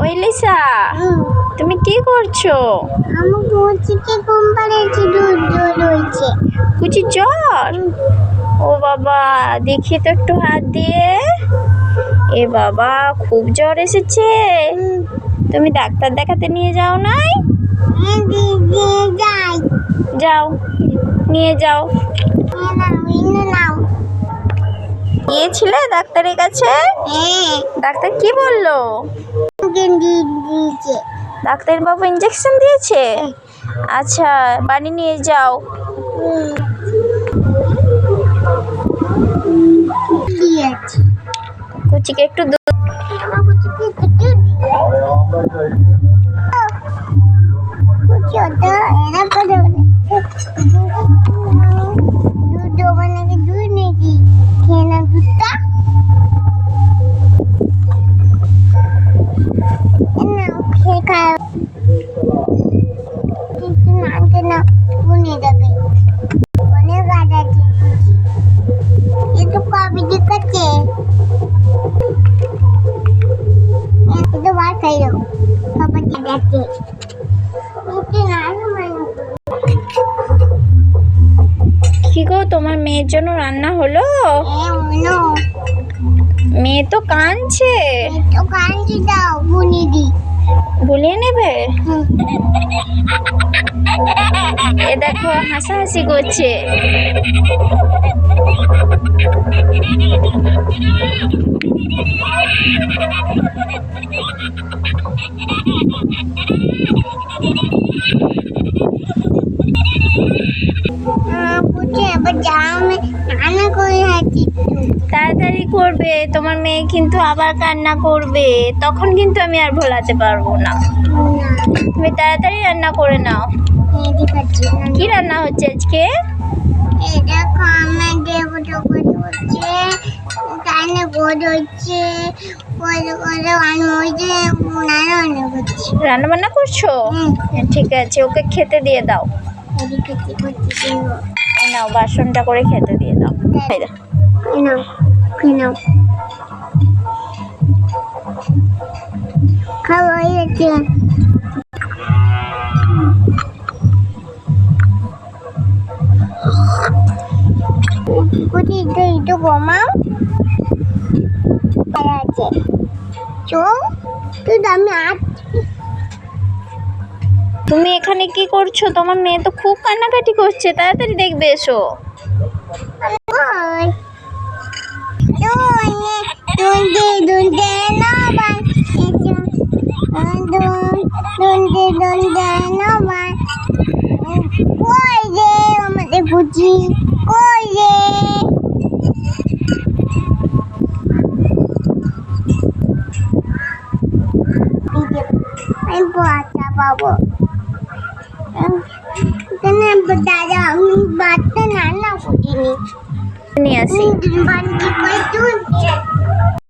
ওই লিসা, তুমি কি করছো? আমার কুচিকে ঘুম পাড়িয়েছি, দুধ রয়েছে। কুচি জ্বর? ও বাবা, দেখি তো একটু হাত দিয়ে। এ বাবা, খুব জ্বর এসেছে। তুমি ডাক্তার দেখাতে নিয়ে যাও নাই? যাই, যাও, নিয়ে যাও। নাও। গিয়েছিলে ডাক্তারের কাছে? হ্যাঁ, ডাক্তার কি বললো? দিয়েছে। ডাক্তার বাবু ইঞ্জেকশন দিয়েছে? আচ্ছা, বাড়ি নিয়ে যাও। দিয়েছে। কুচিকে একটু দুধ। কি গো, তোমার মেয়ের জন্য রান্না হলো? মেয়ে তো কাঁদছে। বলিয়ে নেবে? এ দেখো, হাসাহাসি করছে। তাড়াতাড়ি করবে, তোমার মেয়ে কিন্তু আবার কান্না করবে, তখন কিন্তু আমি আর ভোলাতে পারবো না। তুমি তাড়াতাড়ি রান্না করে নাও। কি রান্না হচ্ছে আজকে? রান্না বান্না করছো? ঠিক আছে, ওকে খেতে দিয়ে দাও। নাও, বাসনটা করে খেতে দিয়ে দাও। তুমি এখানে কি করছো? তোমার মেয়ে তো খুব কান্নাকাটি করছে, তাড়াতাড়ি দেখবে এসো। বাবু দাদা, আমি বাচ্চা রান্না করিনি, নিয়ে আসি।